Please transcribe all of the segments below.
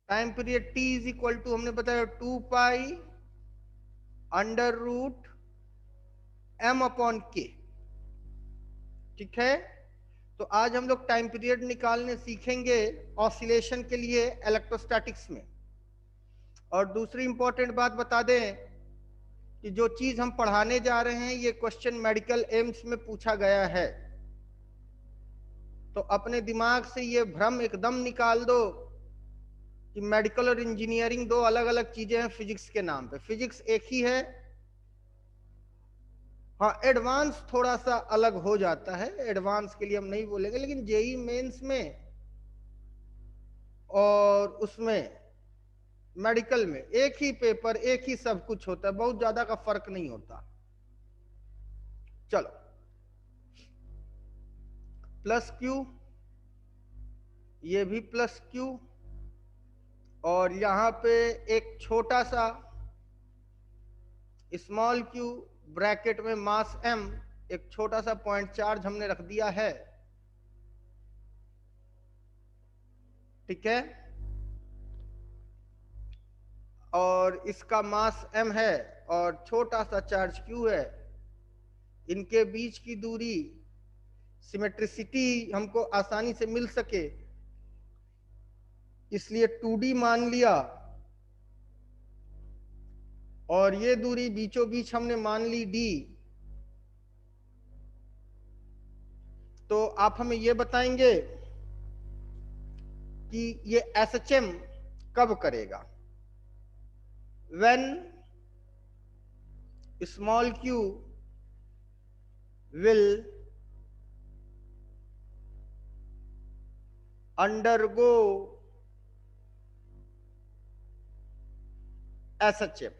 Time period T is equal to हमने बताया 2 pi under root M upon K. ठीक है, तो आज हम लोग टाइम पीरियड निकालने सीखेंगे ऑसिलेशन के लिए इलेक्ट्रोस्टैटिक्स में। और दूसरी इंपॉर्टेंट बात बता दें कि जो चीज हम पढ़ाने जा रहे हैं ये क्वेश्चन मेडिकल एम्स में पूछा गया है, तो अपने दिमाग से ये भ्रम एकदम निकाल दो कि मेडिकल और इंजीनियरिंग दो अलग अलग चीजें हैं फिजिक्स के नाम पे। फिजिक्स एक ही है, हाँ एडवांस थोड़ा सा अलग हो जाता है, एडवांस के लिए हम नहीं बोलेंगे, लेकिन जेई मेंस में और उसमें मेडिकल में एक ही पेपर एक ही सब कुछ होता है, बहुत ज्यादा का फर्क नहीं होता। चलो, प्लस क्यू, ये भी प्लस क्यू, और यहां पे एक छोटा सा स्मॉल क्यू ब्रैकेट में मास एम, एक छोटा सा पॉइंट चार्ज हमने रख दिया है। ठीक है, और इसका मास m है और छोटा सा चार्ज q है। इनके बीच की दूरी, सिमेट्रिसिटी हमको आसानी से मिल सके इसलिए 2d मान लिया, और ये दूरी बीचों बीच हमने मान ली d। तो आप हमें ये बताएंगे कि ये SHM कब करेगा? when small q will undergo SHM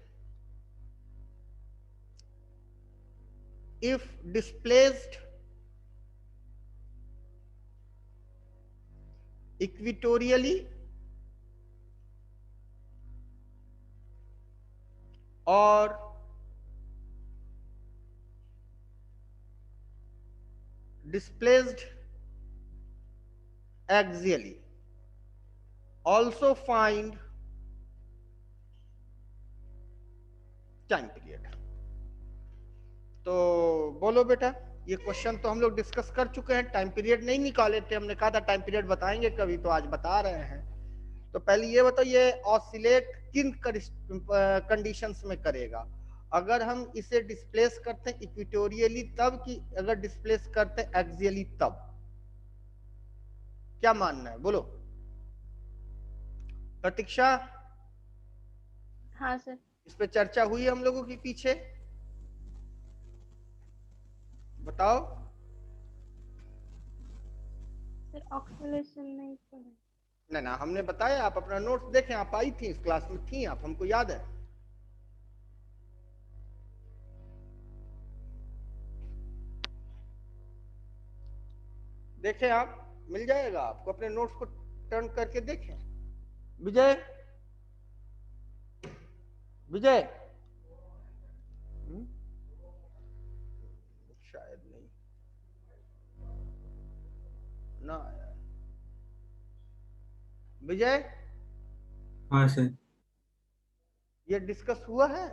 if displaced equatorially or displaced axially. Also find time period. तो बोलो बेटा, ये क्वेश्चन तो हम लोग डिस्कस कर चुके हैं, टाइम पीरियड नहीं निकाले थे, हमने कहा था टाइम पीरियड बताएंगे कभी, तो आज बता रहे हैं। तो पहले ये बताओ, ये ऑसिलेट किन कंडीशंस में करेगा? अगर हम इसे डिस्प्लेस करते हैं इक्वेटोरियली तब, कि अगर डिस्प्लेस करते हैं एक्सियली तब? क्या मानना है बोलो प्रतीक्षा? हाँ सर। इस पे चर्चा हुई हम लोगों की पीछे, बताओ। सर ऑक्सीलेशन नहीं पढ़ा। ना ना, हमने बताया, आप अपना नोट्स देखें, आप आई थी इस क्लास में, थी आप, हमको याद है। देखें आप, मिल जाएगा आपको, अपने नोट्स को टर्न करके देखें। विजय, विजय, शायद नहीं ना आया। विजय, हाँ सर। ये डिस्कस हुआ है?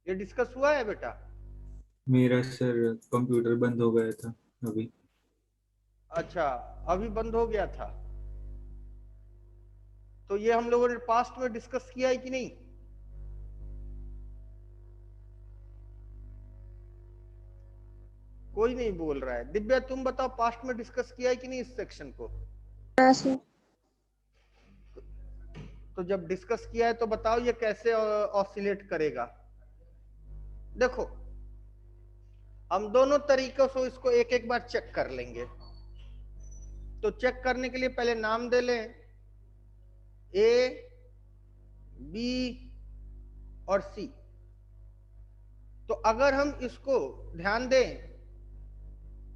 ये डिस्कस हुआ है बेटा? मेरा सर कंप्यूटर बंद हो गया था अभी। अच्छा, अभी बंद हो गया था, तो ये हम लोगों ने पास्ट में डिस्कस किया है कि नहीं? कोई नहीं बोल रहा है। दिव्या तुम बताओ, पास्ट में डिस्कस किया है कि नहीं इस सेक्शन को? हाँ सर। तो जब डिस्कस किया है तो बताओ ये कैसे ऑसिलेट करेगा। देखो, हम दोनों तरीकों से इसको एक एक बार चेक कर लेंगे। तो चेक करने के लिए पहले नाम दे लें, ए, बी और सी। तो अगर हम इसको ध्यान दें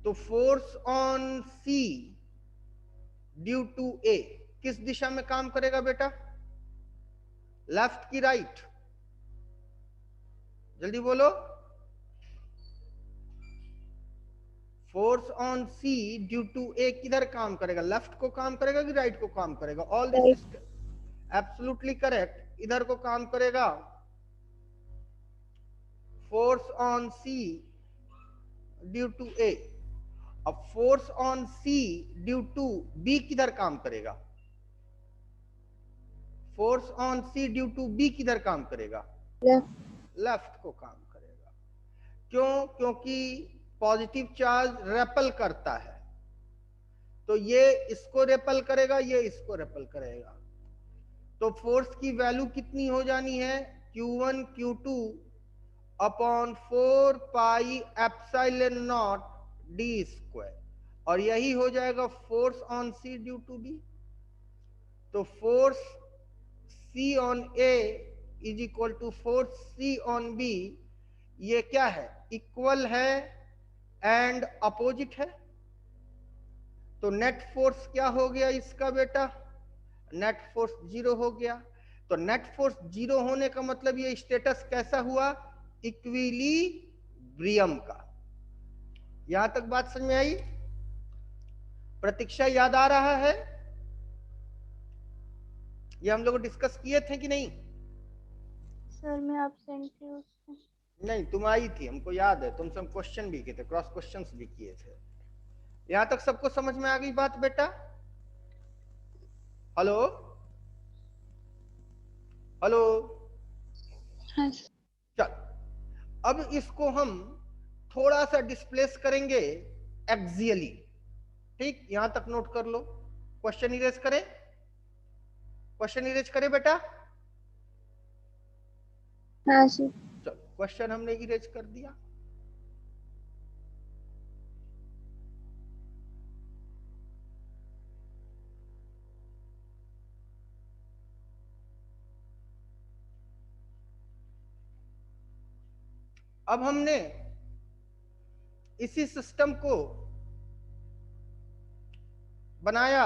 तो force on C due to A किस दिशा में काम करेगा बेटा? लेफ्ट की राइट? जल्दी बोलो। Force on C due to A किधर काम करेगा, लेफ्ट को काम करेगा कि राइट को काम करेगा? All this Right. Is absolutely correct, इधर को काम करेगा। Force on C due to A. अब force on C due to B किधर काम करेगा? Force on C due to B किधर काम करेगा? Left. लेफ्ट को काम करेगा। क्यों? क्योंकि पॉजिटिव चार्ज रेपल करता है, तो ये इसको रेपल करेगा, ये इसको रेपल करेगा। तो फोर्स की वैल्यू कितनी हो जानी है? Q1 Q2 upon 4 pi epsilon not D square, और यही हो जाएगा force on C due to B. तो force C on A is equal to force C on B, ये क्या है? इक्वल है एंड अपोजिट है। तो नेट फोर्स क्या हो गया इसका बेटा? नेट फोर्स 0 हो गया। तो नेट फोर्स 0 होने का मतलब ये स्टेटस कैसा हुआ? इक्विलिब्रियम का। यहां तक बात समझ में आई? प्रतीक्षा याद आ रहा है? ये हम लोग डिस्कस किए थे कि नहीं? सर मैं absent थी उस दिन। नहीं, तुम आई थी, हमको याद है। तुमसे हम क्वेश्चन भी किए थे, क्रॉस क्वेश्चंस भी किए थे। यहां तक सबको समझ में आ गई बात बेटा? Hello hello. हाँ चल, अब इसको हम थोड़ा सा डिस्प्लेस करेंगे एक्सियली। ठीक, यहां तक नोट कर लो। क्वेश्चन इरेज करें, क्वेश्चन इरेज करें बेटा। हाँ सर। चलो, क्वेश्चन हमने इरेज कर दिया। अब हमने इसी सिस्टम को बनाया,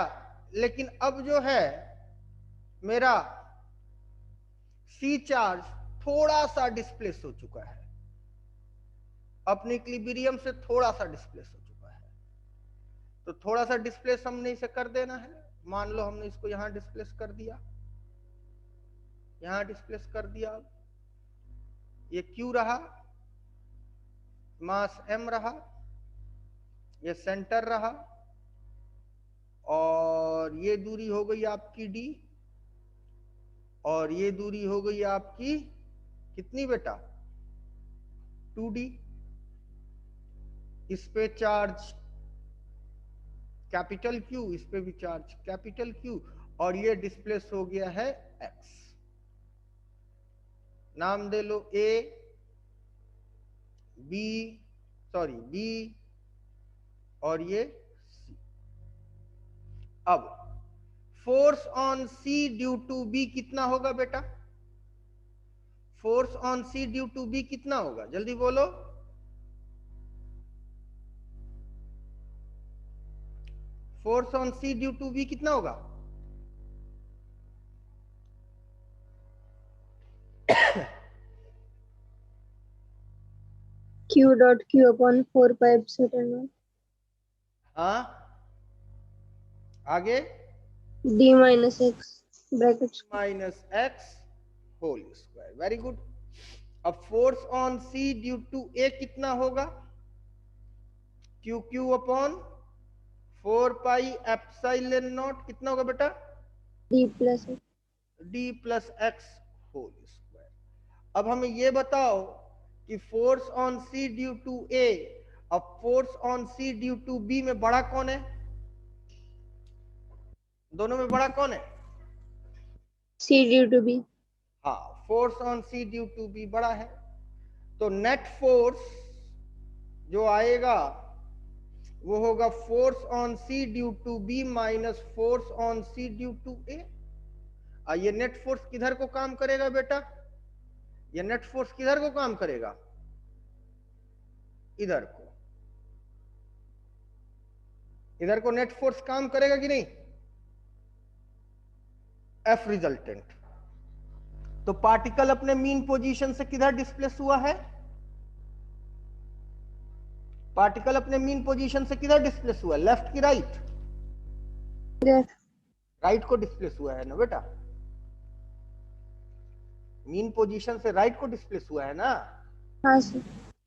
लेकिन अब जो है मेरा सी चार्ज थोड़ा सा डिस्प्लेस हो चुका है, अपने इक्विलिब्रियम से थोड़ा सा डिस्प्लेस हो चुका है। तो थोड़ा सा डिस्प्लेस हमने इसे कर देना है। मान लो हमने इसको यहां डिस्प्लेस कर दिया, यहां डिस्प्लेस कर दिया। ये Q रहा, मास M रहा, ये सेंटर रहा, और ये दूरी हो गई आपकी D, और ये दूरी हो गई आपकी कितनी बेटा? 2D। इस पे चार्ज कैपिटल Q, इस पे भी चार्ज कैपिटल Q, और ये डिस्प्लेस हो गया है X। नाम दे लो A, B, सॉरी B, और ये C। अब force on C due to B कितना होगा बेटा? Force on C due to B कितना होगा? जल्दी बोलो। Force on C due to B कितना होगा? Q dot Q upon 4 pi epsilon naught हाँ, आगे D minus X brackets minus X whole square. Very good. अब force on C due to A कितना होगा? QQ upon 4 pi epsilon not कितना होगा बेटा? D plus X D plus X whole square. अब हमें ये बताओ कि force on C due to A, अब force on C due to B में बड़ा कौन है? दोनों में बड़ा कौन है? C due to B हाँ, force on C due to B बड़ा है। तो नेट फोर्स जो आएगा वो होगा force on C due to B minus force on C due to A। ये नेट फोर्स किधर को काम करेगा बेटा? ये नेट फोर्स किधर को काम करेगा? इधर को। इधर को नेट फोर्स काम करेगा कि नहीं? F resultant. तो पार्टिकल अपने मीन पोजीशन से किधर डिस्प्लेस हुआ है? पार्टिकल अपने मीन पोजीशन से किधर डिस्प्लेस हुआ है, लेफ्ट की राइट? राइट को डिस्प्लेस हुआ है ना बेटा, मीन पोजीशन से राइट को डिस्प्लेस हुआ है ना। हाँ सर।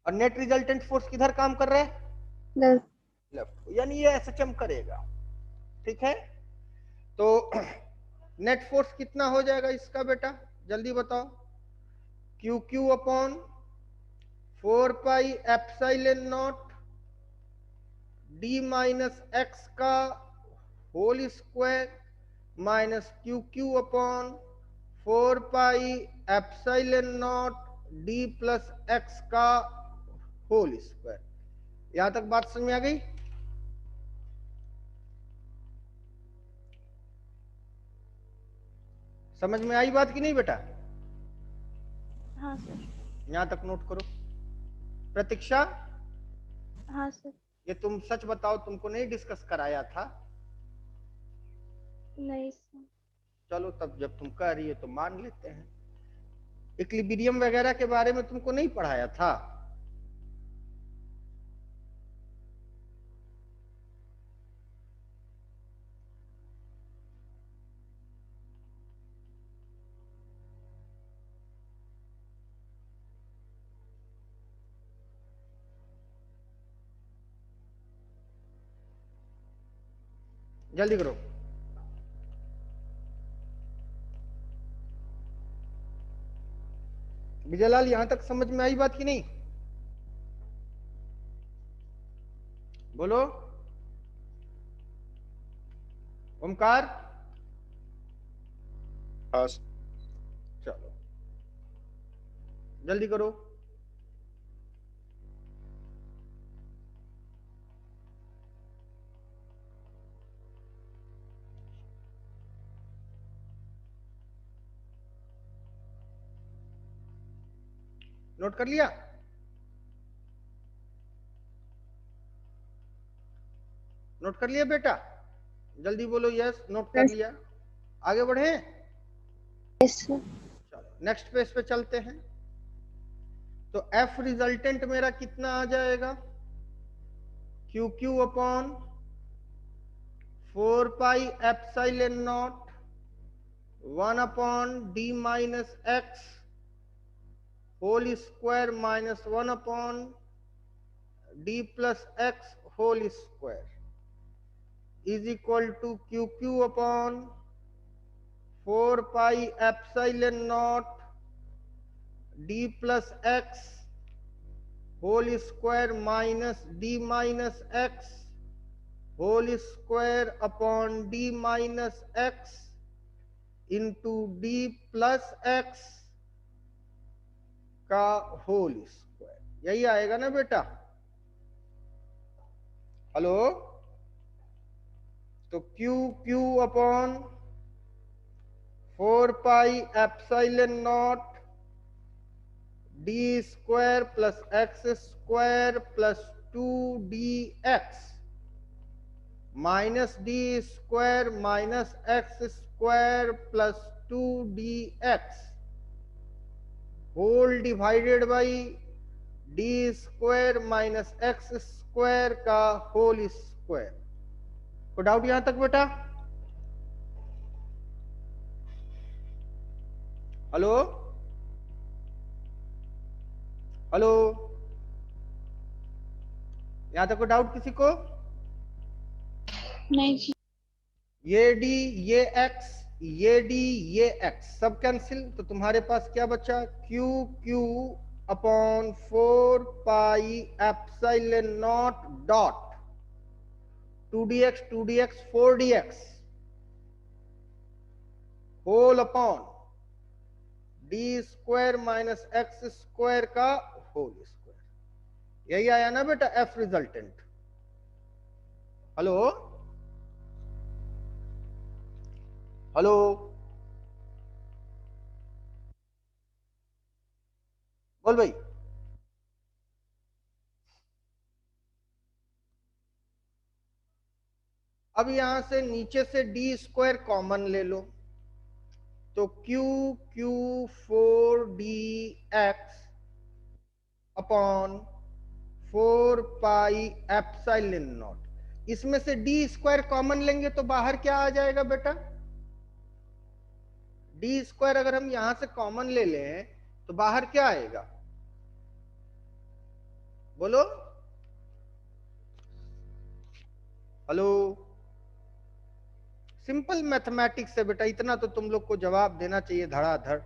और नेट रिजल्टेंट फोर्स किधर काम कर रहा है, लेफ्ट। लेफ्ट, यानी ये एसएचएम करेगा। ठीक है, तो नेट फोर्स कितना हो जाएगा इसका बेटा, जल्दी बताओ। Q Q upon 4 pi epsilon not D minus X का whole square minus Q Q upon 4 pi epsilon not D plus X का होल स्क्वायर। यहां तक बात समझ में आ गई? समझ में आई बात कि नहीं बेटा? हाँ सर। यहां तक नोट करो। प्रतीक्षा, हाँ सर। ये तुम सच बताओ, तुमको नहीं डिस्कस कराया था? नहीं सर। चलो तब जब तुम कह रही है तो मान लेते हैं। इक्विलिब्रियम वगैरह के बारे में तुमको नहीं पढ़ाया था? जल्दी करो। विजयलाल, यहां तक समझ में आई बात कि नहीं? बोलो। ओमकार, हाँ। चलो जल्दी करो। नोट कर लिया? नोट कर लिया बेटा? जल्दी बोलो यस, नोट कर लिया। आगे बढ़े? Yes sir. चलो नेक्स्ट पेज पे चलते हैं। तो एफ रिजल्टेंट मेरा कितना आ जाएगा, Q Q upon 4 pi epsilon not 1 upon D minus X whole square minus 1 upon D plus X whole square is equal to Q Q upon 4 pi epsilon not D plus X whole square minus D minus X whole square upon D minus X into D plus X का whole square. यही आएगा ना बेटा? Hello, तो Q Q upon 4 pi epsilon not D square plus X square plus 2dx minus D square minus X square plus 2dx whole divided by D square minus X square का whole square. कोई doubt यहां तक बेटा? Hello hello, यहां तक कोई doubt किसी को? नहीं जी। ये डी, ये एक्स, ये डी, ये एक्स सब कैंसिल, तो तुम्हारे पास क्या बचा, Q Q upon 4 pi epsilon not dot 2dx 2dx 4dx whole upon D square minus X square का होल स्क्वायर। यही आया ना बेटा एफ रिजल्टेंट? हेलो हेलो, बोल भाई। अब यहां से नीचे से डी स्क्वायर कॉमन ले लो, तो Q Q 4dx upon 4 pi epsilon not. इसमें से डी स्क्वायर कॉमन लेंगे तो बाहर क्या आ जाएगा बेटा? डी स्क्वायर अगर हम यहां से कॉमन ले लें तो बाहर क्या आएगा? बोलो, हेलो। सिंपल मैथमेटिक्स है बेटा, इतना तो तुम लोग को जवाब देना चाहिए धड़ाधड़।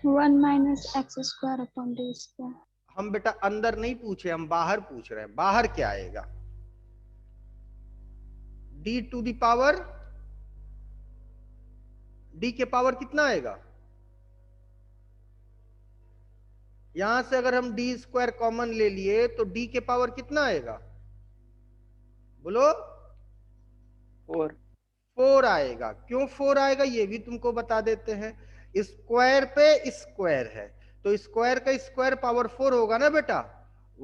1 minus x square upon d square. हम बेटा अंदर नहीं पूछे, हम बाहर पूछ रहे हैं। बाहर क्या आएगा? D to the power, D के पावर कितना आएगा? यहां से अगर हम डी स्क्वायर कॉमन ले लिए तो डी के पावर कितना आएगा? बोलो। 4 आएगा। क्यों 4 आएगा ये भी तुमको बता देते हैं। स्क्वायर पे स्क्वायर है तो स्क्वायर का स्क्वायर पावर 4 होगा ना बेटा।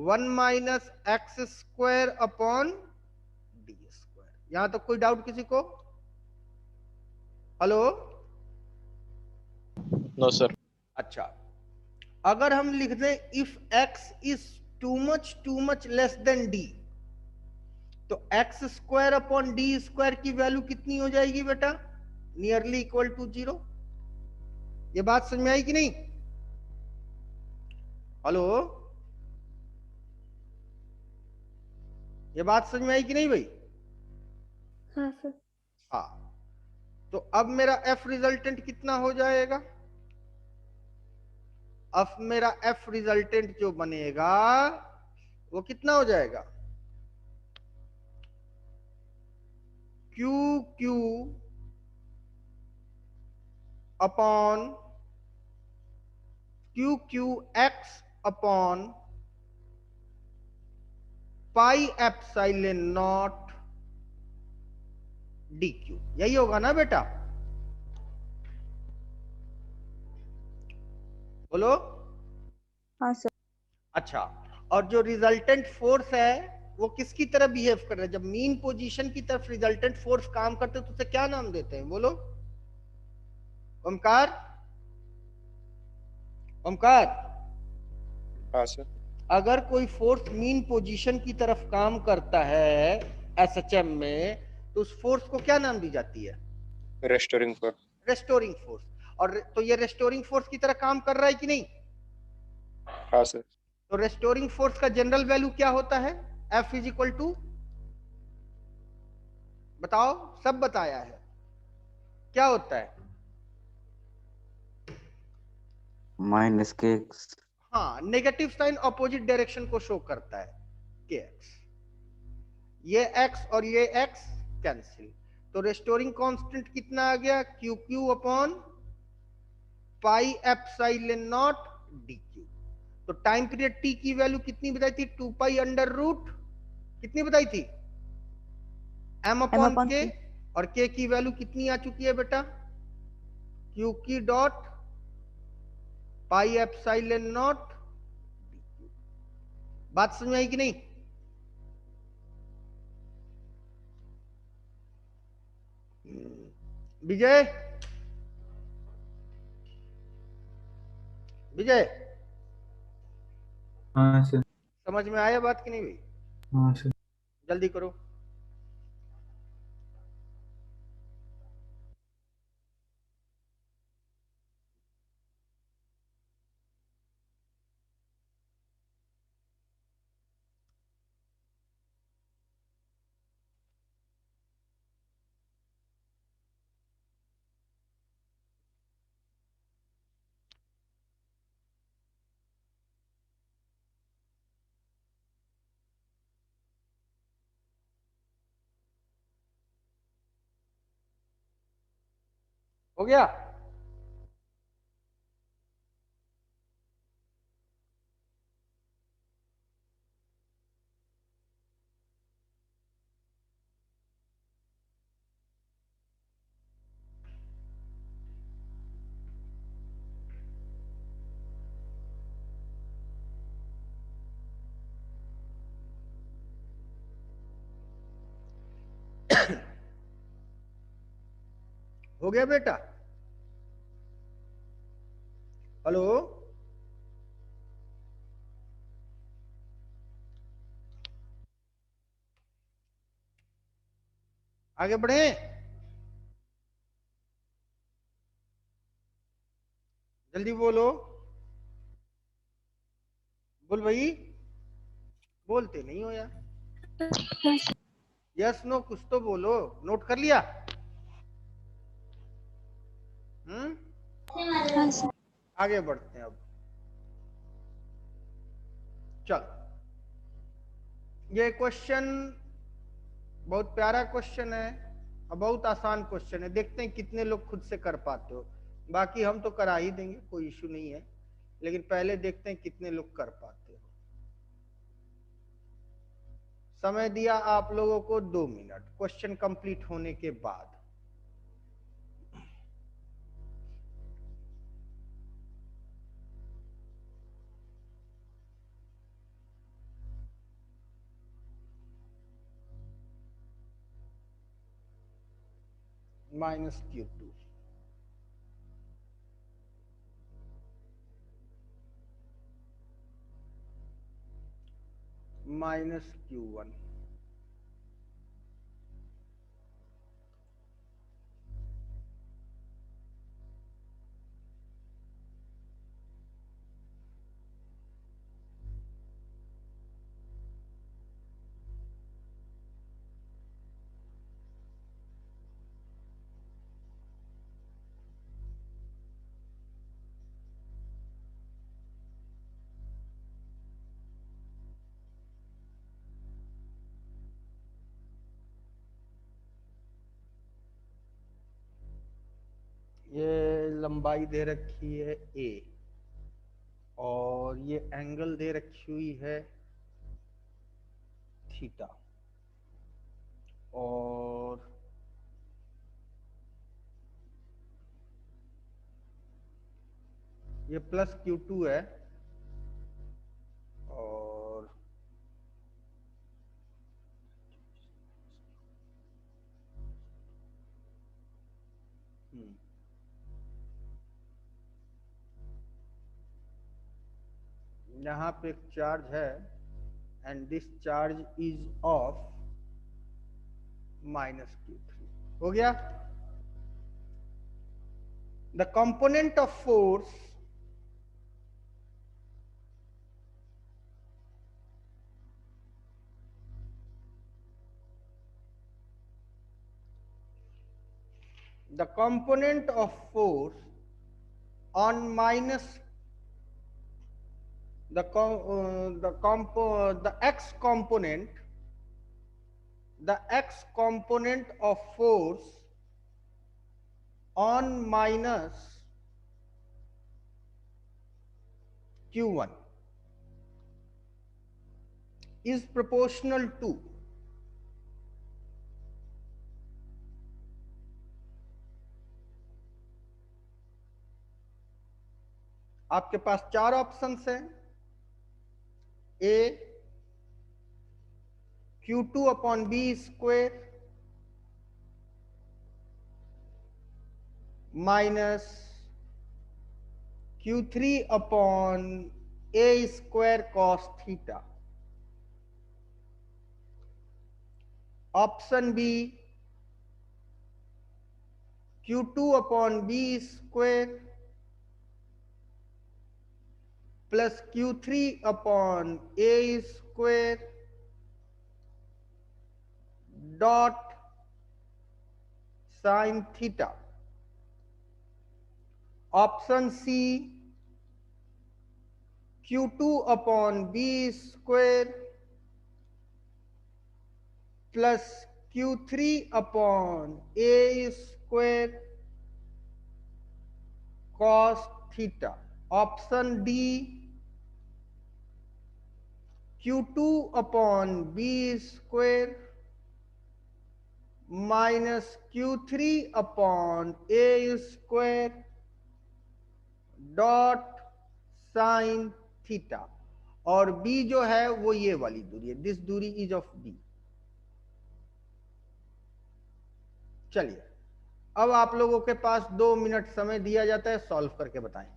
1 minus X square upon D square. यहां तक कोई डाउट किसी को? हेलो। No sir. अच्छा, अगर हम लिख दें if x is too much less than d, तो X square upon D square की वैल्यू कितनी हो जाएगी बेटा? Nearly equal to 0। ये बात समझ में आई कि नहीं? हेलो, ये बात समझ में आई कि नहीं भाई? हाँ सर। हाँ, तो अब मेरा एफ रिजल्टेंट कितना हो जाएगा? अब मेरा एफ रिजल्टेंट जो बनेगा वो कितना हो जाएगा? Q Q upon Q Q x upon pi epsilon not D Q. यही होगा ना बेटा? बोलो। हाँ सर। अच्छा, और जो रिजल्टेंट फोर्स है वो किसकी तरह बिहेव कर रहा है? जब मीन पोजीशन की तरफ रिजल्टेंट फोर्स काम करते तो उसे क्या नाम देते हैं? बोलो ओमकार। ओमकार, हाँ सर। अगर कोई फोर्स मीन पोजीशन की तरफ काम करता है एसएचएम में तो उस फोर्स को क्या नाम दी जाती है? Restoring force. Restoring force. और तो ये रेस्टोरिंग फोर्स की तरह काम कर रहा है कि नहीं? हाँ सर। तो रेस्टोरिंग फोर्स का जनरल वैल्यू क्या होता है? F इज इक्वल टू, बताओ, सब बताया है, क्या होता है? माइनस के एक्स। हाँ, नेगेटिव साइन ऑपोजिट डायरेक्शन को शो करता है, के एक्स। ये x और ये x कैंसिल, तो रेस्टोरिंग कांस्टेंट कितना आ गया? Q Q upon pi epsilon not D Q. तो टाइम पीरियड t की वैल्यू कितनी बताई थी? 2 पाई अंडर रूट कितनी बताई थी? m upon k। और k की वैल्यू कितनी आ चुकी है बेटा? क्यू की डॉट पाई एप्सिलॉन नॉट। बात समझ में आई कि नहीं? विजय, विजय, हाँ सर। समझ में आया बात कि नहीं भाई? हाँ सर। जल्दी करो। हो गया? हो गया बेटा? हेलो, आगे बढ़े। जल्दी बोलो, बोल भाई, बोलते नहीं हो यार। यस नो कुछ तो बोलो, नोट कर लिया। हाँ सर। आगे बढ़ते हैं अब। चल, ये क्वेश्चन बहुत प्यारा क्वेश्चन है और बहुत आसान क्वेश्चन है। देखते हैं कितने लोग खुद से कर पाते हो। बाकी हम तो करा ही देंगे, कोई इशू नहीं है, लेकिन पहले देखते हैं कितने लोग कर पाते हो। समय दिया आप लोगों को 2 मिनट क्वेश्चन कंप्लीट होने के बाद। -Q2 -Q1 ये लंबाई दे रखी है a और ये एंगल दे रखी हुई है थीटा, और ये +Q2 है और यहाँ पे एक चार्ज है and this charge is of -Q3। हो गया। The component of force on minus the x component of force on minus Q1 is proportional to आपके पास 4 ऑप्शंस हैं। A Q2/B² minus Q3/A² cos theta। Option B Q2/B² plus Q3/A² dot sin theta। Option C Q2/B² plus Q3/A² cos theta। Option D Q2/B² minus Q3/A² dot sine theta. और B जो है वो ये वाली दूरी है, this दूरी is of B। चलिए, अब आप लोगों के पास 2 मिनट समय दिया जाता है, सॉल्व करके बताएं।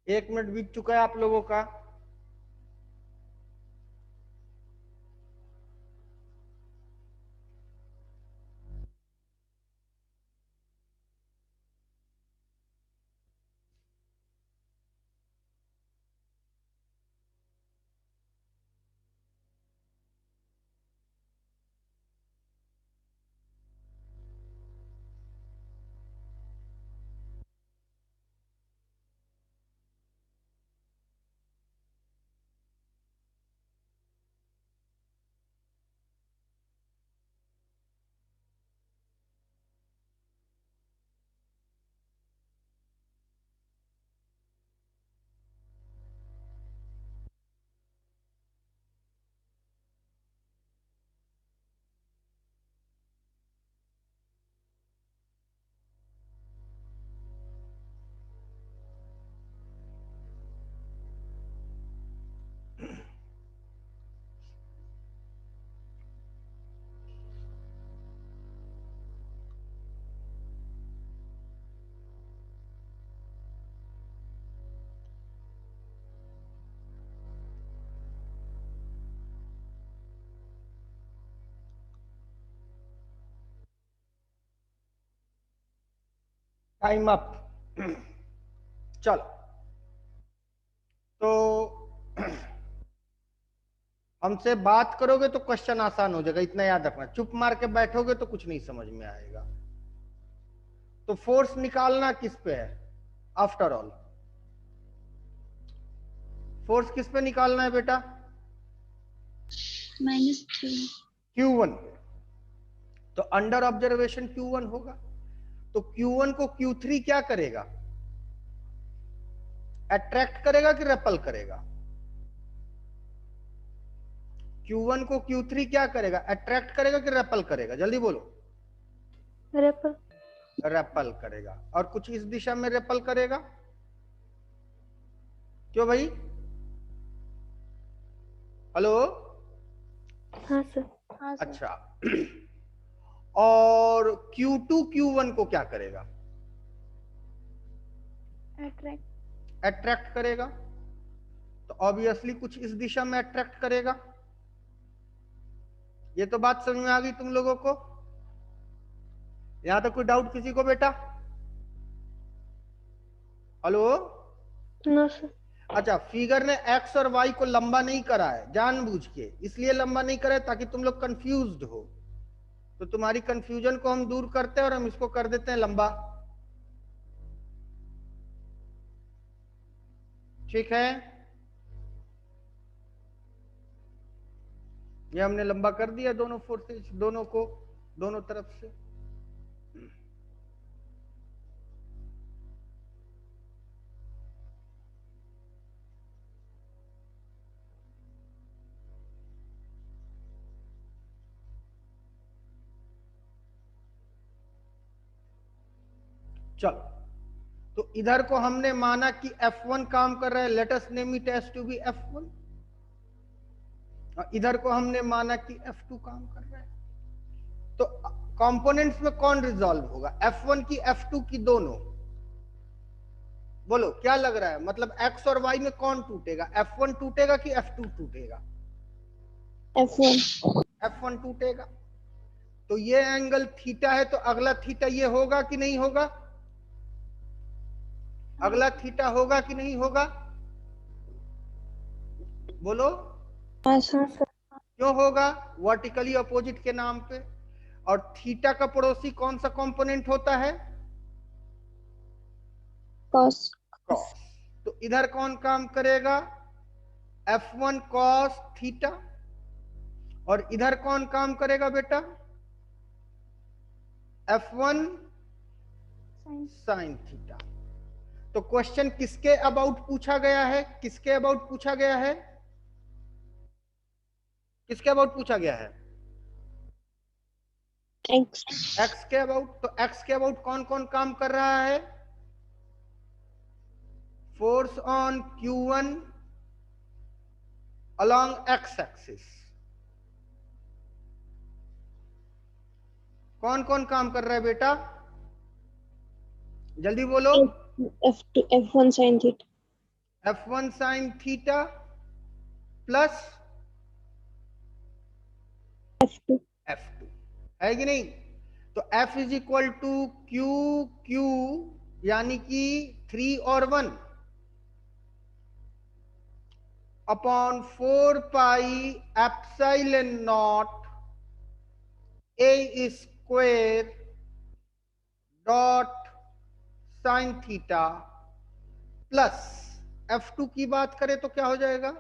1 मिनट बीत चुका है आप लोगों का। Time up. चलो, तो हमसे बात करोगे तो क्वेश्चन आसान हो जाएगा, इतना याद रखना। चुप मार के बैठोगे तो कुछ नहीं समझ में आएगा। तो फोर्स निकालना किस पे है? आफ्टर ऑल फोर्स किस पे निकालना है बेटा? -3। Q1 पे। तो अंडर ऑब्जर्वेशन Q1 होगा। तो Q1 को Q3 क्या करेगा? अट्रैक्ट करेगा कि रेपल करेगा? Q1 को Q3 क्या करेगा? अट्रैक्ट करेगा कि रेपल करेगा? जल्दी बोलो। रेपल। रेपल करेगा। और कुछ इस दिशा में रेपल करेगा। क्यों भाई? हेलो? हाँ सर। हाँ सर। अच्छा। और Q2 Q1 को क्या करेगा? अट्रैक्ट। अट्रैक्ट करेगा। तो ऑब्वियसली कुछ इस दिशा में अट्रैक्ट करेगा। ये तो बात समझ में आ गई तुम लोगों को? यहां तक कोई डाउट किसी को बेटा? हेलो? No sir. अच्छा, फिगर ने एक्स और वाई को लंबा नहीं करा है जानबूझ के। इसलिए लंबा नहीं करा है ताकि तुम लोग कंफ्यूज्ड हो। तो तुम्हारी कंफ्यूजन को हम दूर करते हैं और हम इसको कर देते हैं लंबा। ठीक है, ये हमने लंबा कर दिया दोनों फोर्सेस, दोनों को, दोनों तरफ से। चलो, तो इधर को हमने माना कि F1 काम कर रहा है, let us name it as to be F1। और इधर को हमने माना कि F2 काम कर रहा है। तो कंपोनेंट्स में कौन रिजॉल्व होगा? F1 की F2 की दोनों? बोलो क्या लग रहा है? मतलब X और Y में कौन टूटेगा? F1 टूटेगा कि F2 टूटेगा? F1। F1 टूटेगा। तो ये एंगल थीटा है, तो अगला थीटा ये होगा कि नहीं होगा? अगला थीटा होगा कि नहीं होगा? बोलो। हाँ सर। क्यों होगा? वर्टिकली अपोजिट के नाम पे। और थीटा का पड़ोसी कौन सा कंपोनेंट होता है? कॉस। कॉस। तो इधर कौन काम करेगा? F1 cos theta. और इधर कौन काम करेगा बेटा? F1 sine theta. तो क्वेश्चन किसके अबाउट पूछा गया है? किसके अबाउट पूछा गया है? किसके अबाउट पूछा गया है? एक्स। एक्स के अबाउट। तो एक्स के अबाउट कौन कौन काम कर रहा है? Force on Q1 along x axis. कौन कौन काम कर रहा है बेटा? जल्दी बोलो। F2 F1 sine theta. F1 sin theta plus F2. F2 है कि नहीं? तो F is equal to Q Q यानी कि 3 और 1 upon 4 pi epsilon not A square dot sine theta plus F2 की बात करें तो क्या हो जाएगा?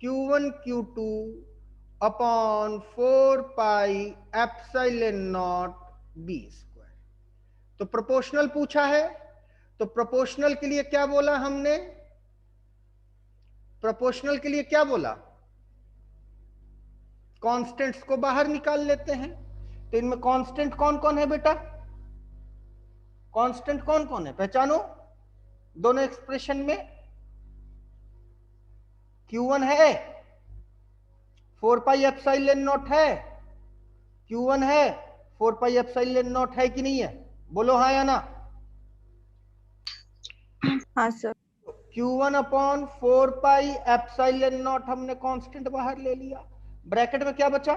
Q1 Q2 upon 4 pi epsilon not be square. तो प्रोपोर्शनल पूछा है, तो प्रोपोर्शनल के लिए क्या बोला हमने? प्रोपोर्शनल के लिए क्या बोला? कांस्टेंट्स को बाहर निकाल लेते हैं। तो इनमें कांस्टेंट कौन कौन है बेटा? कांस्टेंट कौन कौन है, पहचानो दोनों एक्सप्रेशन में। Q1 है, 4 पाई एप्सिलॉन नॉट है, Q1 है, 4 पाई एप्सिलॉन नॉट है कि नहीं है? बोलो हाँ या ना। हाँ sir. Q1 upon 4 pi epsilon not हमने कांस्टेंट बाहर ले लिया। ब्रैकेट में क्या बचा?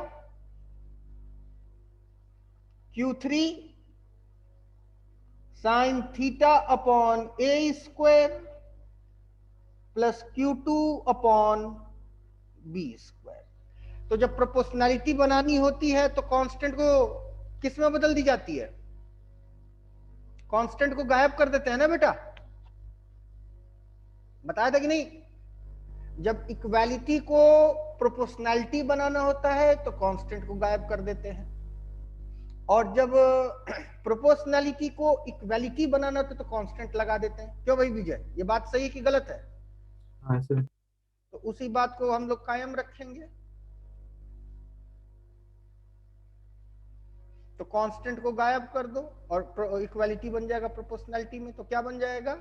Q3 sine theta upon A square plus Q2 upon B square. तो जब प्रोपोर्शनैलिटी बनानी होती है तो कांस्टेंट को किस में बदल दी जाती है? कांस्टेंट को गायब कर देते हैं ना बेटा, बताया था कि नहीं? जब इक्वालिटी को प्रोपोर्शनैलिटी बनाना होता है तो कांस्टेंट को गायब कर देते हैं, और जब प्रोपोर्शनैलिटी को इक्वालिटी बनाना होता है तो कांस्टेंट लगा देते हैं। क्यों भाई विजय, ये बात सही है कि गलत है? हाँ सर। तो उसी बात को हम लोग कायम रखेंगे। तो कांस्टेंट को गायब कर दो और इक्वालिटी बन जाएगा प्रोपोर्शनैलिटी में। तो क्या बन जाएगा?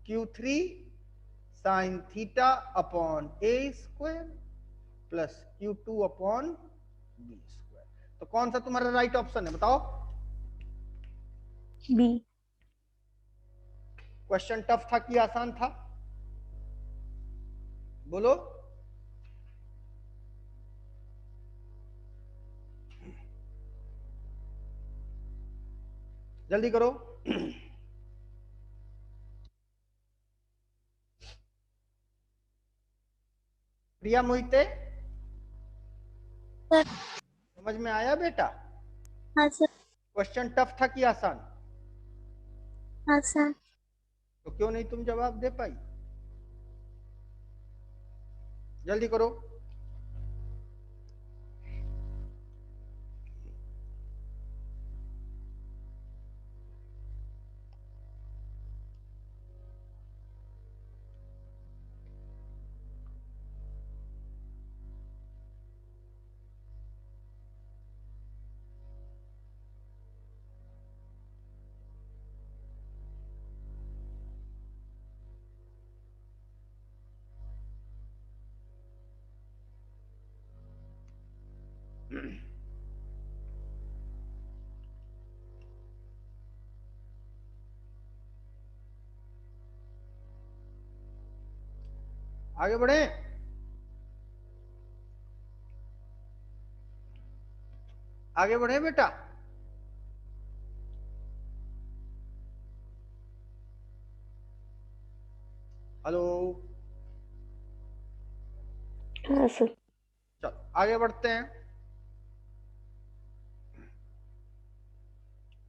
Q3 sine theta upon A square plus Q2 upon B square. तो कौन सा तुम्हारा राइट ऑप्शन है बताओ? बी। क्वेश्चन टफ था कि आसान था? बोलो। जल्दी करो। प्रिया मोहिते, सर। समझ में आया बेटा? हाँ सर। क्वेश्चन टफ था कि आसान? हाँ सर। तो क्यों नहीं तुम जवाब दे पाई? जल्दी करो। आगे बढ़े। आगे बढ़े बेटा। हेलो। हाँ सर। चलो आगे बढ़ते हैं।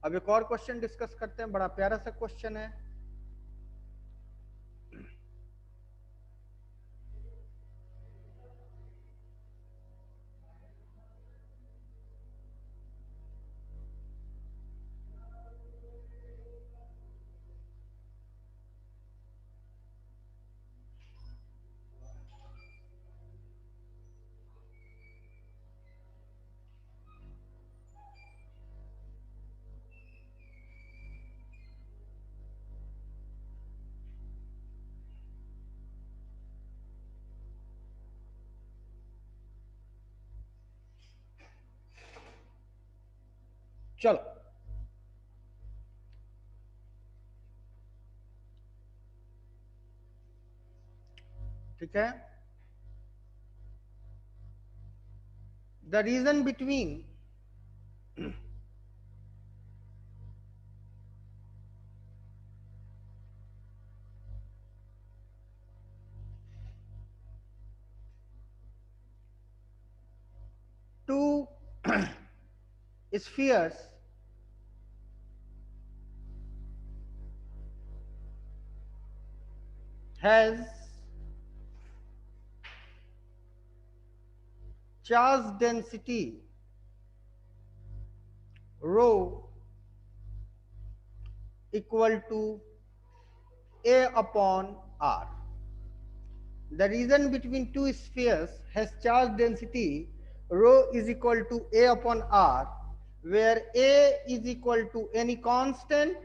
अब एक और क्वेश्चन डिस्कस करते हैं, बड़ा प्यारा सा क्वेश्चन है। चलो ठीक है, the region between two spheres has charge density rho equal to A upon R. The region between two spheres has charge density rho is equal to A upon R, where A is equal to any constant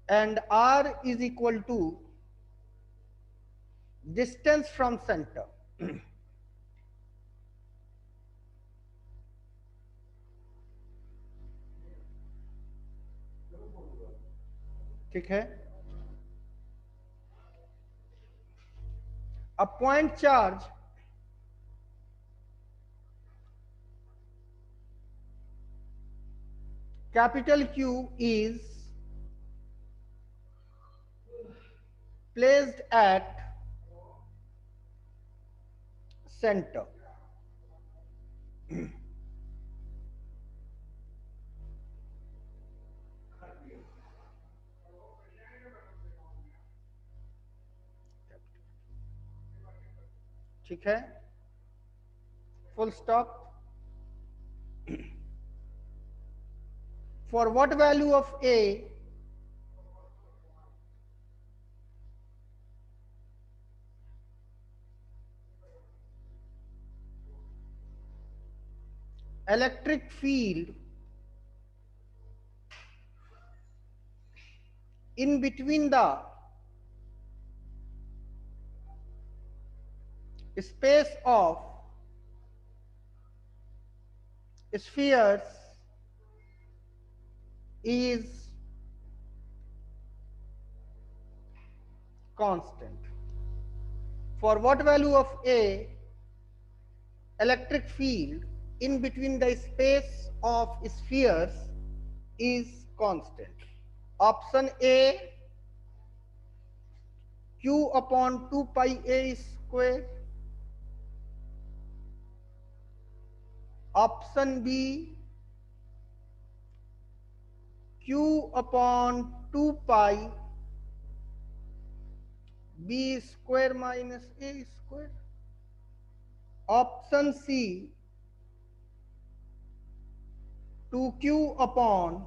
and R is equal to distance from center. ठीक है, a point charge capital Q is placed at center. ठीक है, full stop. For what value of A electric field in between the space of spheres is constant. For what value of A electric field in between the space of spheres is constant? Option A, Q upon 2 pi A square. Option B, Q upon 2 pi B square minus A square. Option C, 2Q upon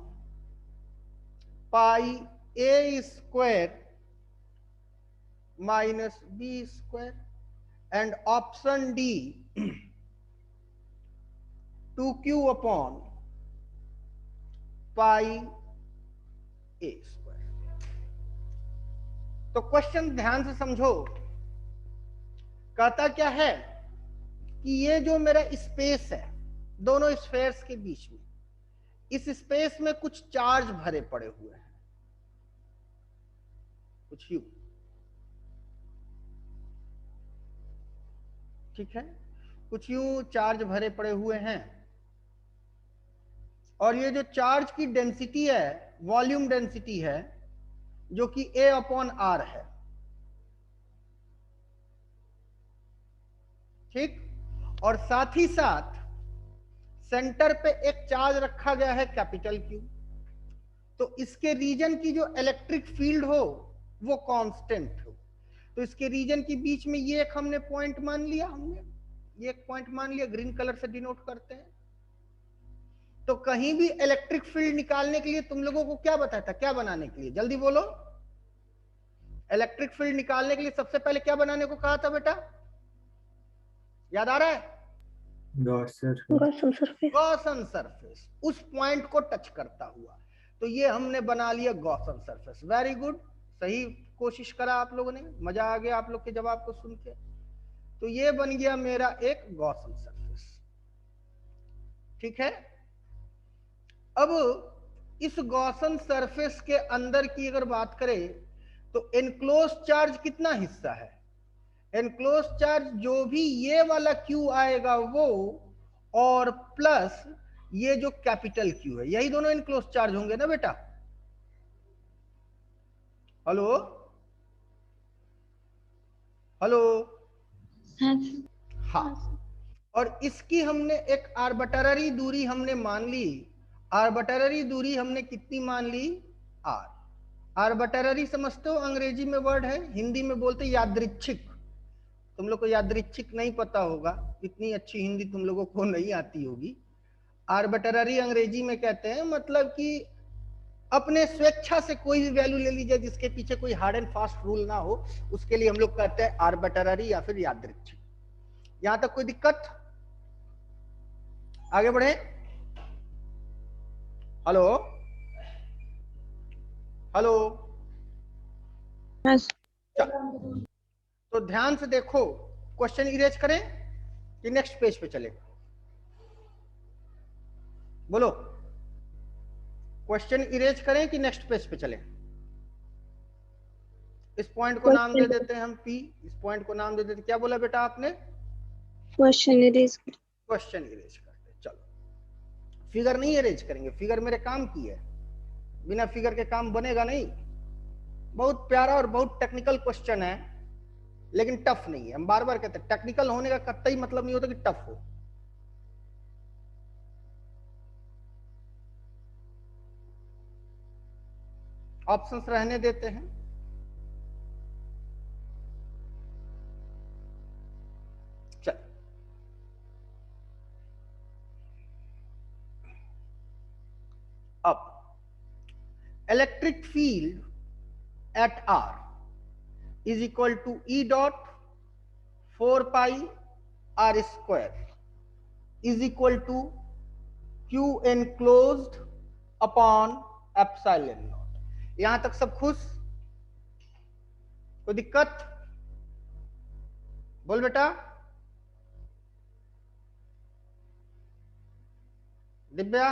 pi A square minus B square. And option D, 2Q upon pi A square. तो question ध्यान से समझो, कहता क्या है कि ये जो मेरा स्पेस है दोनों स्फेयर्स के बीच में, इस स्पेस में कुछ चार्ज भरे पड़े हुए हैं, कुछ यू, ठीक है, कुछ यूं चार्ज भरे पड़े हुए हैं, और ये जो चार्ज की डेंसिटी है, वॉल्यूम डेंसिटी है, जो कि A अपॉन R है, ठीक, और साथ ही साथ सेंटर पे एक चार्ज रखा गया है कैपिटल Q, तो इसके रीजन की जो इलेक्ट्रिक फील्ड हो वो कांस्टेंट हो, तो इसके रीजन के बीच में ये एक हमने पॉइंट मान लिया, हमने ये एक पॉइंट मान लिया, ग्रीन कलर से डिनोट करते हैं। तो कहीं भी इलेक्ट्रिक फील्ड निकालने के लिए तुम लोगों को क्या बताया था, क्या बनाने के लिए, जल्दी बोलो, इलेक्ट्रिक फील्ड निकालने के लिए सबसे पहले क्या बनाने को कहा था बेटा, याद आ रहा है? Gaussian surface. गॉसन सरफेस, उस पॉइंट को टच करता हुआ, तो ये हमने बना लिया गॉसन सरफेस। वेरी गुड, सही कोशिश करा आप लोगों ने, मजा आ गया आप लोग के जवाब को सुन के। तो ये बन गया मेरा एक गॉसन सरफेस, ठीक है। अब इस गॉसन सरफेस के अंदर की अगर बात करें तो एनक्लोज चार्ज कितना हिस्सा है? एनक्लोज चार्ज जो भी ये वाला Q आएगा वो, और प्लस ये जो कैपिटल Q है, यही दोनों एनक्लोज चार्ज होंगे ना बेटा? Hello hello. हाँ, और इसकी हमने एक आर्बिट्ररी दूरी हमने मान ली। आर्बिट्ररी दूरी हमने कितनी मान ली? आर। आर्बिट्ररी समझते हो? अंग्रेजी में वर्ड है, हिंदी में बोलते यादृच्छिक। तुम लोग को यादृच्छिक नहीं पता होगा, इतनी अच्छी हिंदी तुम लोगों को नहीं आती होगी। आर्बिट्ररी अंग्रेजी में कहते हैं मतलब कि अपने स्वेच्छा से कोई भी वैल्यू ले लीजिए जिसके पीछे कोई हार्ड एंड फास्ट रूल ना हो, उसके लिए हम लोग कहते हैं आर्बिट्ररी या फिर यादृच्छिक। यहां तक कोई दिक्कत? आगे बढ़े। Hello hello. तो ध्यान से देखो, क्वेश्चन इरेज करें कि नेक्स्ट पेज पे चले? बोलो, क्वेश्चन इरेज करें कि नेक्स्ट पेज पे चले? इस पॉइंट को नाम दे देते हैं हम P, इस पॉइंट को नाम दे देते। क्या बोला बेटा आपने? Question erase. क्वेश्चन इरेज करते। चलो, फिगर नहीं इरेज करेंगे, फिगर मेरे काम की है, बिना फिगर के काम बनेगा नहीं। बहुत प्यारा और बहुत टेक्निकल क्वेश्चन है, लेकिन टफ नहीं है। हम बार बार कहते हैं टेक्निकल होने का कतई मतलब नहीं होता कि टफ हो। ऑप्शंस रहने देते हैं। चल, अब electric field at R is equal to E dot 4 pi R square is equal to Q enclosed upon epsilon naught। यहां तक सब खुश? कोई दिक्कत? बोल बेटा। दिव्या,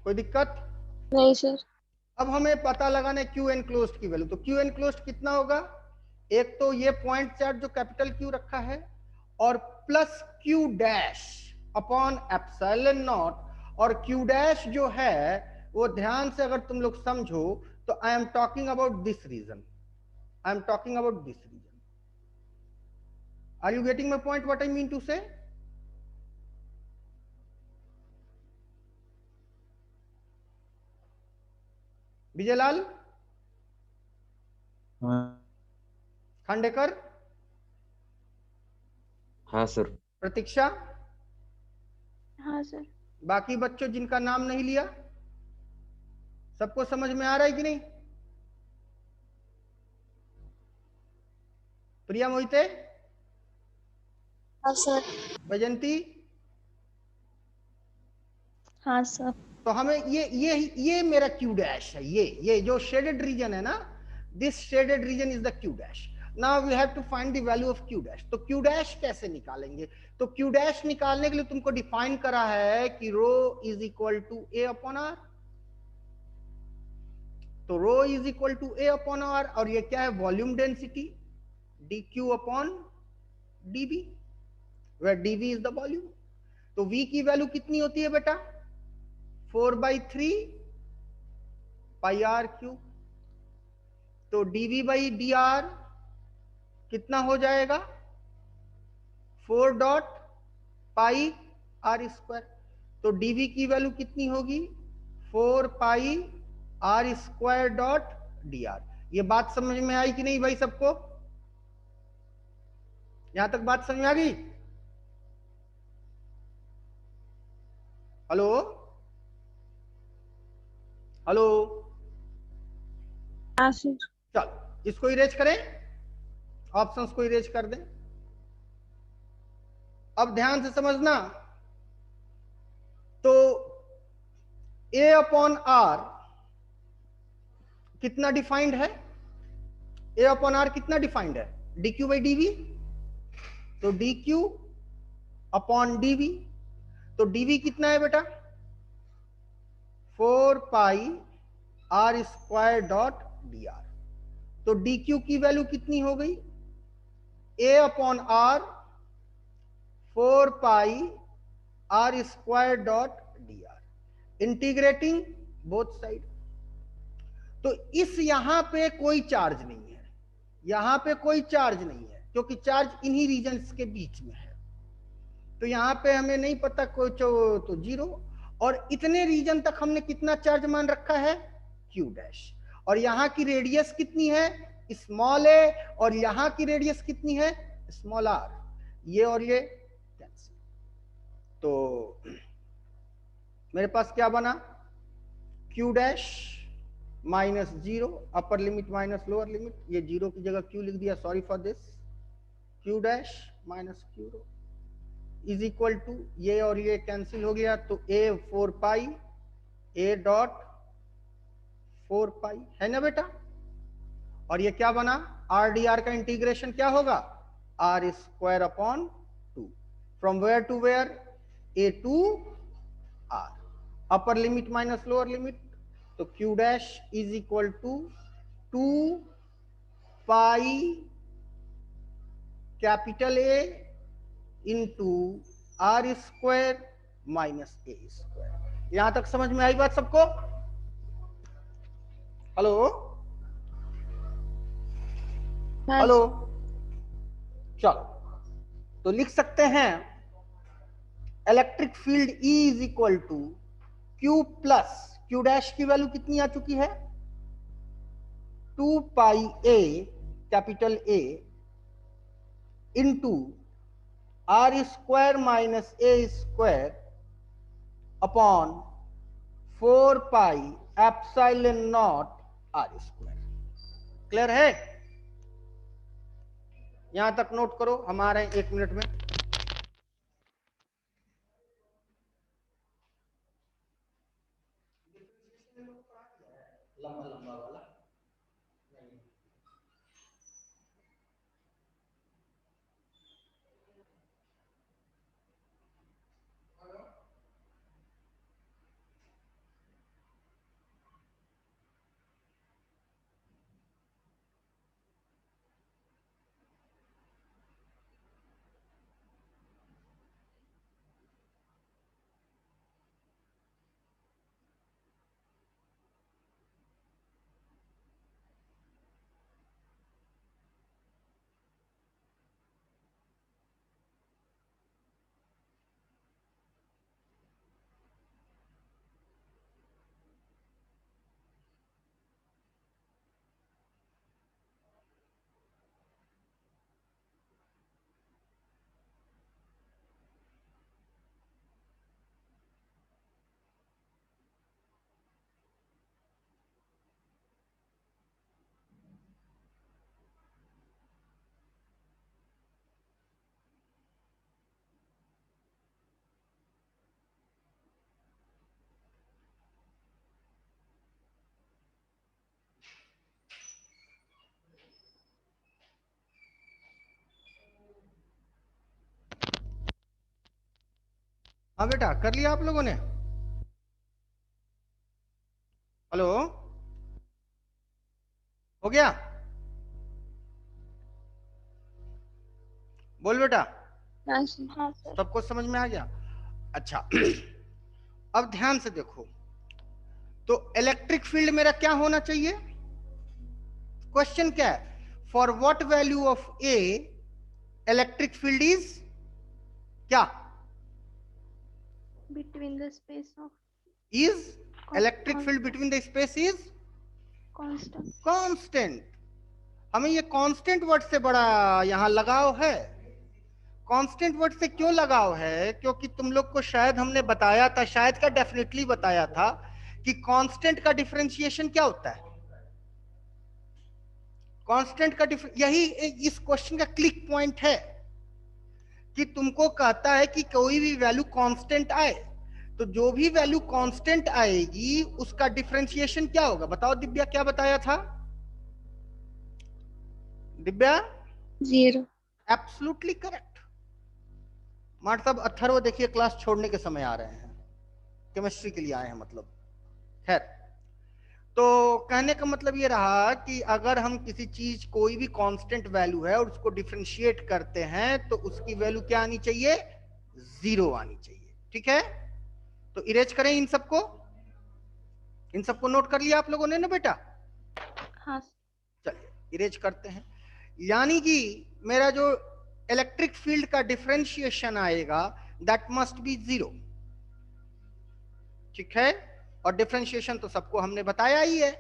कोई दिक्कत? नहीं सर। अब हमें पता लगाना है Q enclosed की वैल्यू। तो Q enclosed कितना होगा? एक तो ये पॉइंट चार्ज जो कैपिटल Q रखा है, और plus Q dash upon epsilon not. और Q डैश जो है वो ध्यान से अगर तुम लोग समझो तो I am talking about this region, I am talking about this region. Are you getting my point, what I mean to say? Vijaylal, Khandekar, हाँ सर। प्रतीक्षा, हाँ सर। बाकी बच्चों जिनका नाम नहीं लिया, सबको समझ में आ रहा है कि नहीं? प्रिया मोहिते, हाँ सर। वैजंती। हाँ सर। तो हमें ये मेरा Q डैश है, ये जो शेडेड रीजन है ना, this shaded region is the Q dash. Now we have to find the value of Q dash. तो Q डैश कैसे निकालेंगे? तो Q डैश निकालने के लिए तुमको डिफाइन करा है कि rho is equal to A upon R। तो rho is equal to A upon R, और ये क्या है? Volume density dQ upon dV, where dV is the volume। तो V की वैल्यू कितनी होती है बेटा? 4/3 पाई R क्यूब। तो dV बाई dr कितना हो जाएगा? 4 डॉट पाई R स्क्वायर। तो dV की वैल्यू कितनी होगी? 4 pi R square dot dr। ये बात समझ में आई कि नहीं भाई सबको? यहां तक बात समझ में आ गई? Hello hello. चल, इसको इरेज करें, ऑप्शंस को इरेज कर दें। अब ध्यान से समझना, तो A अपॉन R कितना डिफाइंड है? A अपॉन R कितना डिफाइंड है? dQ by dV। तो dQ अपॉन dV। तो dV कितना है बेटा? 4 pi R square dot dr। तो डी क्यू की वैल्यू कितनी हो गई, A upon R 4 pi R square dot D R, integrating both side. तो इस यहां पे कोई चार्ज नहीं है, यहां पे कोई चार्ज नहीं है, क्योंकि चार्ज इन्हीं रीजन्स के बीच में है। तो यहां पे हमें नहीं पता कोई तो जीरो, और इतने रीजन तक हमने कितना चार्ज मान रखा है, क्यू डैश। और यहां की रेडियस कितनी है, स्मॉल ए, और यहां की रेडियस कितनी है, स्मॉल आर। ये और ये कैंसिल। तो मेरे पास क्या बना, Q dash minus zero, upper limit minus lower limit, ये जीरो की जगह क्यू लिख दिया, sorry for this, Q dash minus Q rho is equal to, ये और ये कैंसिल हो गया, तो ए 4 पाई ए डॉट 4 पाई है ना बेटा। और ये क्या बना, आर डी आर का इंटीग्रेशन क्या होगा, R square upon 2, from where to where, A to R, upper limit minus lower limit, तो Q dash is equal to 2 pi capital A into R square minus A square. यहां तक समझ में आई बात सबको, हेलो हेलो, चलो तो लिख सकते हैं electric field E is equal to Q plus, Q dash की वैल्यू कितनी आ चुकी है, 2 pi A capital A into R square minus A square upon 4 pi epsilon not R square. Clear है, यहां तक नोट करो, हम आ रहे हैं 1 मिनट में। लंबा लंबा वाला हाँ बेटा, कर लिया आप लोगों ने, हेलो हो गया, बोल बेटा, हाँ सर। सबको समझ में आ गया। अच्छा अब ध्यान से देखो, तो इलेक्ट्रिक फील्ड मेरा क्या होना चाहिए, क्वेश्चन क्या है, for what value of A electric field is क्या, between the space of, is electric field between the space is constant. Constant. हमें ये कांस्टेंट वर्ड से बड़ा यहां लगाव है। कांस्टेंट वर्ड से क्यों लगाव है, क्योंकि तुम लोग को शायद हमने बताया था, शायद का डेफिनेटली बताया था कि कांस्टेंट का डिफरेंशिएशन क्या होता है, कांस्टेंट का यही इस क्वेश्चन का क्लिक पॉइंट है कि तुमको कहता है कि कोई भी वैल्यू कांस्टेंट आए, तो जो भी वैल्यू कांस्टेंट आएगी उसका डिफरेंशिएशन क्या होगा, बताओ दिव्या, क्या बताया था दिव्या, 0। Absolutely correct. मार्ट साहब अथर्व देखिए क्लास छोड़ने के समय आ रहे हैं, केमिस्ट्री के लिए आए हैं मतलब, खैर। तो कहने का मतलब ये रहा कि अगर हम किसी चीज कोई भी कांस्टेंट वैल्यू है और उसको डिफरेंशिएट करते हैं तो उसकी वैल्यू क्या आनी चाहिए, 0 आनी चाहिए। ठीक है, तो इरेज करें इन सबको, इन सबको नोट कर लिया आप लोगों ने ना बेटा? हाँ चलिए इरेज करते हैं। यानी कि मेरा जो इलेक्ट्रिक फील्ड का डिफरेंशिएशन आएगा दैट मस्ट बी 0। ठीक है, और डिफरेंशिएशन तो सबको हमने बताया ही है।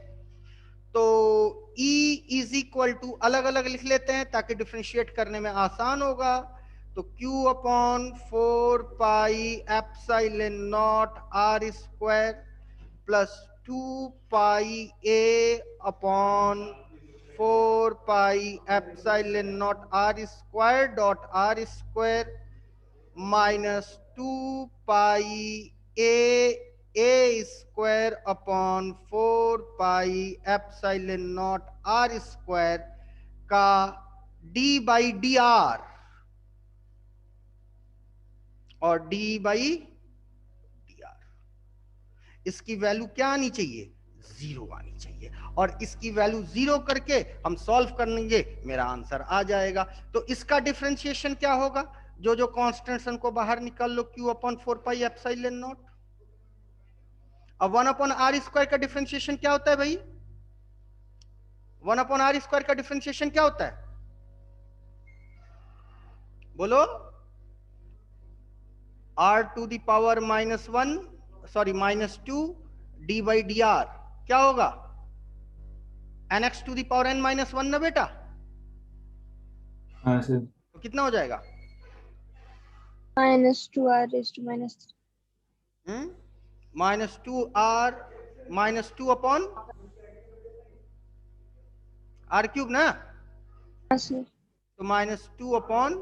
तो E इज इक्वल टू, अलग अलग लिख लेते हैं ताकि डिफरेंशिएट करने में आसान होगा। तो Q upon 4 pi epsilon not R square plus 2 pi A upon 4 pi epsilon not R square dot R square minus 2 pi A square upon 4 pi epsilon not R square का D बाई डी आर और D by D are, इसकी value क्या आनी चाहिए, 0 आनी चाहिए। और इसकी वैल्यू 0 करके हम सॉल्व कर लेंगे, मेरा आंसर आ जाएगा। तो इसका डिफरेंशिएशन क्या होगा, जो जो कांस्टेंट्स को बाहर निकाल लो, Q upon 4 pi epsilon not. अब 1 अपॉन आर स्क्वायर का डिफरेंशिएशन क्या होता है भाई, 1 अपॉन आर स्क्वायर का डिफरेंशिएशन क्या होता है, बोलो? r to the power -1, sorry -2 d by D R क्या होगा, nx to the power n-1 ना बेटा? हाँ सर। तो कितना हो जाएगा, -2r raised to -3। -2r -2 upon r cube ना, हाँ सर। तो -2 अपॉन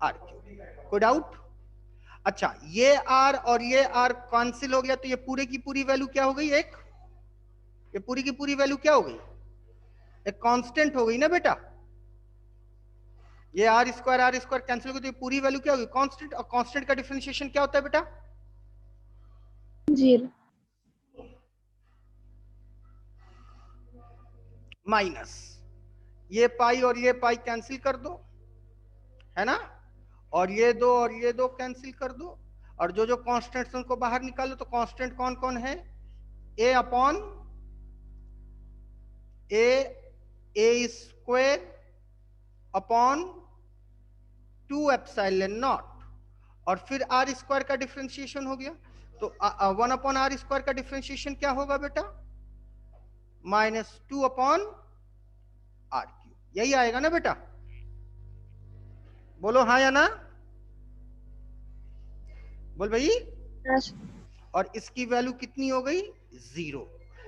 r क्यूब। कोई डाउट? अच्छा, ये r और ये r कैंसिल हो गया तो ये पूरे की पूरी वैल्यू क्या हो गई, एक, ये पूरी की पूरी वैल्यू क्या हो गई, एक कांस्टेंट हो गई ना बेटा। ये r स्क्वायर कैंसिल हो गई तो ये पूरी वैल्यू क्या होगी, कांस्टेंट। और कांस्टेंट का डिफरेंशिएशन क्या होता है बेटा, 0। माइनस ये पाई और ये पाई कैंसिल कर दो, है ना, और ये दो कैंसिल कर दो, और जो जो कांस्टेंट्स उनको बाहर निकालो। तो कांस्टेंट कौन कौन है, a upon A square upon 2 epsilon not, और फिर r स्क्वायर का डिफरेंशिएशन हो गया। तो 1 अपॉन आर स्क्वायर का डिफरेंशिएशन क्या होगा बेटा, -2 अपॉन आर क्यूब, यही आएगा ना बेटा? बोलो हाँ या ना, बोल भाई। हाँ सर। और इसकी वैल्यू कितनी हो गई, 0,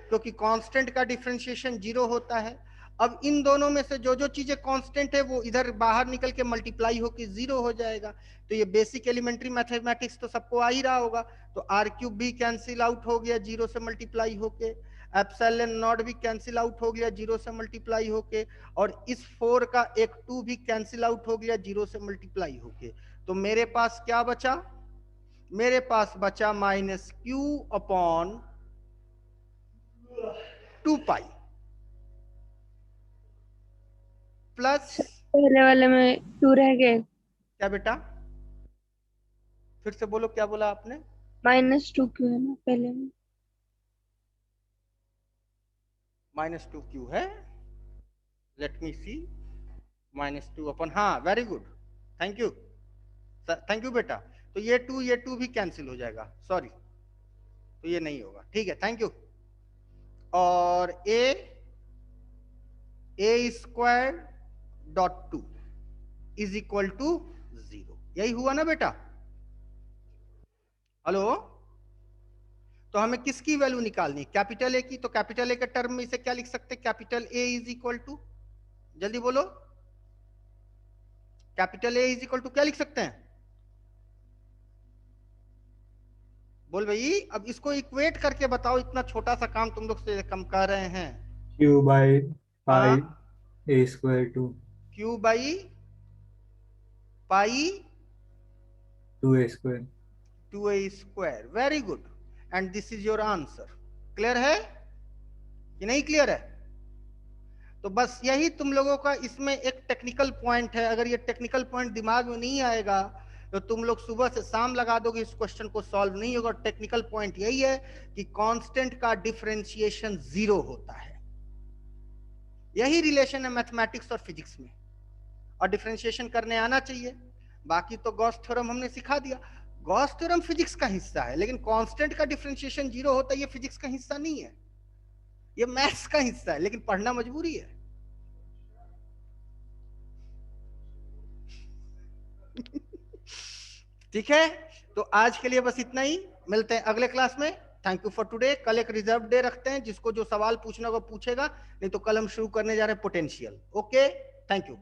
क्योंकि कांस्टेंट का डिफरेंशिएशन 0 होता है। अब इन दोनों में से जो जो चीजें कांस्टेंट है वो इधर बाहर निकल के मल्टीप्लाई होके 0 हो जाएगा। तो ये बेसिक एलिमेंट्री मैथमेटिक्स तो सबको आ ही रहा होगा। तो आर क्यूब भी कैंसिल आउट हो गया 0 से मल्टीप्लाई होके, एप्सिलॉन नॉट भी कैंसिल आउट हो गया 0 से मल्टीप्लाई होके, और इस 4 का एक 2 भी कैंसिल आउट हो गया 0 से मल्टीप्लाई होके। तो मेरे पास क्या बचा, मेरे पास बचा -q अपॉन 2 पाई प्लस, पहले वाले में 2 रह गए। क्या बेटा, फिर से बोलो क्या बोला आपने, -2 क्यों है ना पहले में? -2q है, लेट मी सी, -2 अपन, हाँ very good, thank you, thank you बेटा। तो ये 2 भी कैंसिल हो जाएगा, सॉरी, तो ये नहीं होगा, ठीक है, थैंक यू। और A square dot 2 is equal to 0, यही हुआ ना बेटा? हेलो, तो हमें किसकी वैल्यू निकालनी, कैपिटल ए की। तो कैपिटल ए के टर्म में इसे क्या लिख सकते हैं, capital A is equal to, जल्दी बोलो, capital A is equal to क्या लिख सकते हैं, बोल भाई। अब इसको इक्वेट करके बताओ, इतना छोटा सा काम तुम लोग से कम कर रहे हैं। Q बाई पाई हाँ, A square 2 Q by pi 2A square. 2a square, very good, and this is your answer. Clear है? कि नहीं क्लियर है? तो बस यही तुम लोगों का इसमें एक टेक्निकल पॉइंट है। अगर ये टेक्निकल पॉइंट दिमाग में नहीं आएगा तो तुम लोग सुबह से शाम लगा दोगे, इस क्वेश्चन को सॉल्व नहीं होगा। टेक्निकल पॉइंट यही है कि कांस्टेंट का डिफरेंशिएशन 0 होता है। यही रिलेशन है मैथमेटिक्स और फिजिक्स में, और डिफरेंशिएशन करने आना चाहिए। बाकी तो गॉस थ्योरम हमने सिखा दिया। गॉस थ्योरम फिजिक्स का हिस्सा है, लेकिन कांस्टेंट का डिफरेंशिएशन 0 होता है, ये फिजिक्स का हिस्सा नहीं है, ये मैथ्स का हिस्सा है, लेकिन पढ़ना मजबूरी है। ठीक है, तो आज के लिए बस इतना ही। मिलते हैं अगले क्लास में। Thank you for today. कल एक रिजर्व डे रखते हैं, जिसको जो सवाल पूछना होगा पूछेगा, नहीं तो कल हम शुरू करने जा रहे हैं पोटेंशियल। Okay, thank you.